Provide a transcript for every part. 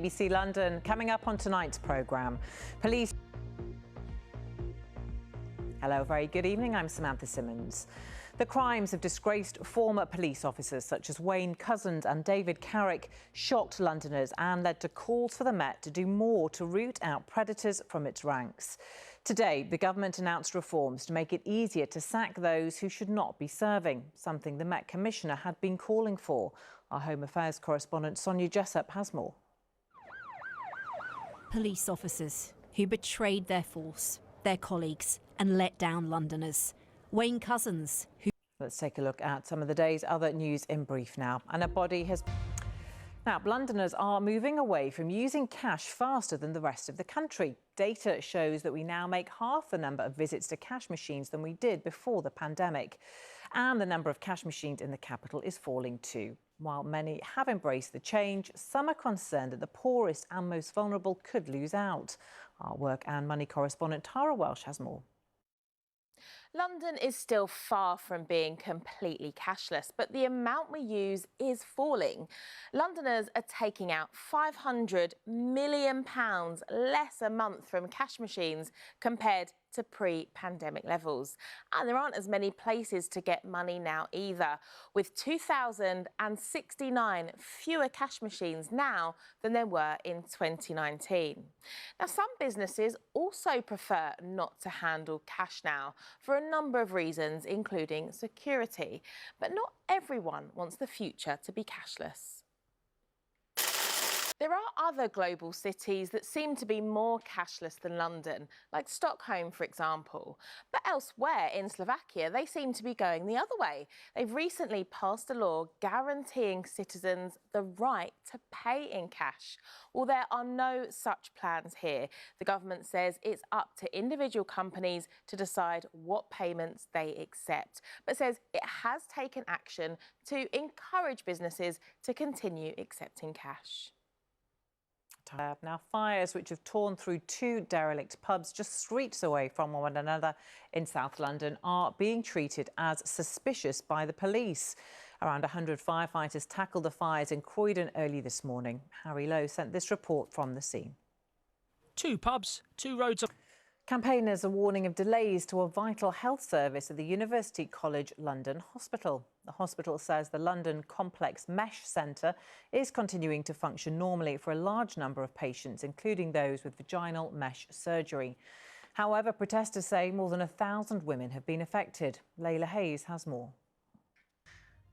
BBC London. Coming up on tonight's programme, police... Hello, very good evening. I'm Samantha Simmonds. The crimes of disgraced former police officers such as Wayne Couzens and David Carrick shocked Londoners and led to calls for the Met to do more to root out predators from its ranks. Today, the government announced reforms to make it easier to sack those who should not be serving, something the Met Commissioner had been calling for. Our Home Affairs correspondent Sonia Jessup has more. Police officers who betrayed their force, their colleagues and let down Londoners. Wayne Couzens, who... Let's take a look at some of the day's other news in brief now. And a body has... Now, Londoners are moving away from using cash faster than the rest of the country. Data shows that we now make half the number of visits to cash machines than we did before the pandemic. And the number of cash machines in the capital is falling too. While many have embraced the change, some are concerned that the poorest and most vulnerable could lose out. Our work and money correspondent Tara Welsh has more. London is still far from being completely cashless, but the amount we use is falling. Londoners are taking out £500 million less a month from cash machines compared to pre-pandemic levels. And there aren't as many places to get money now either, with 2,069 fewer cash machines now than there were in 2019. Now, some businesses also prefer not to handle cash now for a number of reasons, including security. But not everyone wants the future to be cashless. There are other global cities that seem to be more cashless than London, like Stockholm, for example. But elsewhere in Slovakia, they seem to be going the other way. They've recently passed a law guaranteeing citizens the right to pay in cash. Well, there are no such plans here. The government says it's up to individual companies to decide what payments they accept, but says it has taken action to encourage businesses to continue accepting cash. Now, fires which have torn through two derelict pubs just streets away from one another in South London are being treated as suspicious by the police. Around 100 firefighters tackled the fires in Croydon early this morning. Harry Lowe sent this report from the scene. Two pubs, two roads of... Campaigners are warning of delays to a vital health service at the University College London Hospital. The hospital says the London Complex Mesh Centre is continuing to function normally for a large number of patients, including those with vaginal mesh surgery. However, protesters say more than 1,000 women have been affected. Layla Hayes has more.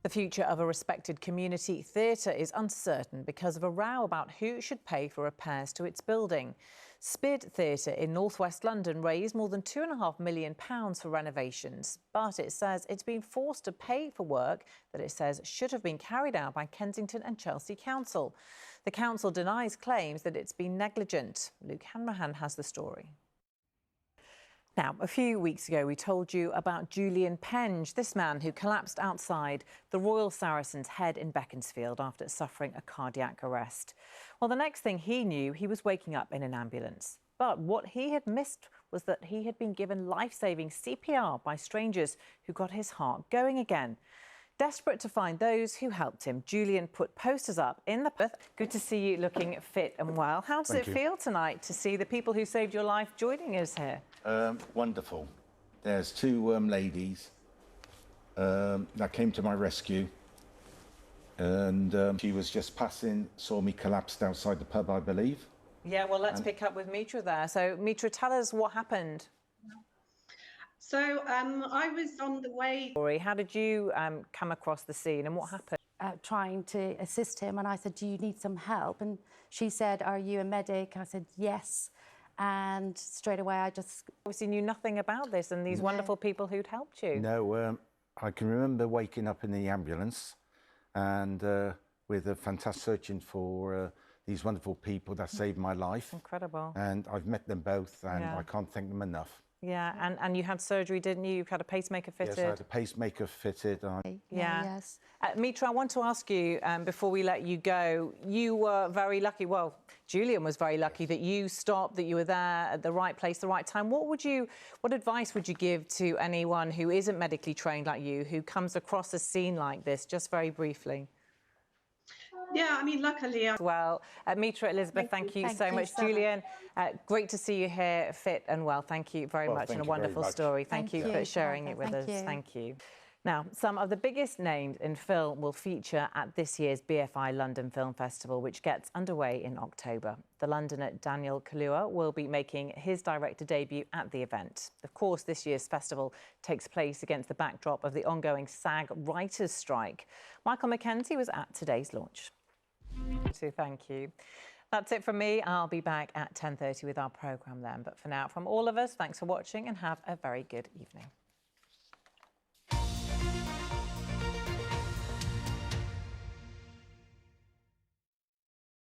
The future of a respected community theatre is uncertain because of a row about who should pay for repairs to its building. Spid Theatre in northwest London raised more than £2.5 million for renovations, but it says it's been forced to pay for work that it says should have been carried out by Kensington and Chelsea Council. The council denies claims that it's been negligent. Luke Hanrahan has the story. Now, a few weeks ago, we told you about Julian Penge, this man who collapsed outside the Royal Saracen's Head in Beaconsfield after suffering a cardiac arrest. Well, the next thing he knew, he was waking up in an ambulance. But what he had missed was that he had been given life-saving CPR by strangers who got his heart going again. Desperate to find those who helped him, Julian put posters up in the booth. Good to see you looking fit and well. How does it feel tonight to see the people who saved your life joining us here? Wonderful. There's two ladies that came to my rescue, and she was just passing, saw me collapsed outside the pub, I believe. Yeah, well, let's pick up with Mitra there. So, Mitra, tell us what happened. So I was on the way. How did you come across the scene and what happened? Trying to assist him, and I said, do you need some help? And she said, are you a medic? I said, yes. And straight away I just... Obviously knew nothing about this and these wonderful people who'd helped you. No, I can remember waking up in the ambulance and with a fantastic searching for these wonderful people that saved my life. Incredible. And I've met them both and I can't thank them enough. Yeah, and you had surgery, didn't you? You had a pacemaker fitted. Yes, I had a pacemaker fitted. Yes. Mitra, I want to ask you, before we let you go, you were very lucky, well, Julian was very lucky that you stopped, that you were there at the right place, the right time. What advice would you give to anyone who isn't medically trained like you, who comes across a scene like this, just very briefly? Yeah, I mean, luckily, Well, Mitra, Elizabeth, thank you so much. Julian, great to see you here, fit and well. Thank you very much, and a wonderful story. Thank you for sharing it with us. Thank you. Now, some of the biggest names in film will feature at this year's BFI London Film Festival, which gets underway in October. The Londoner Daniel Kaluuya will be making his director debut at the event. Of course, this year's festival takes place against the backdrop of the ongoing SAG writers' strike. Michael Mackenzie was at today's launch. So thank you. That's it from me. I'll be back at 10:30 with our programme then. But for now, from all of us, thanks for watching and have a very good evening.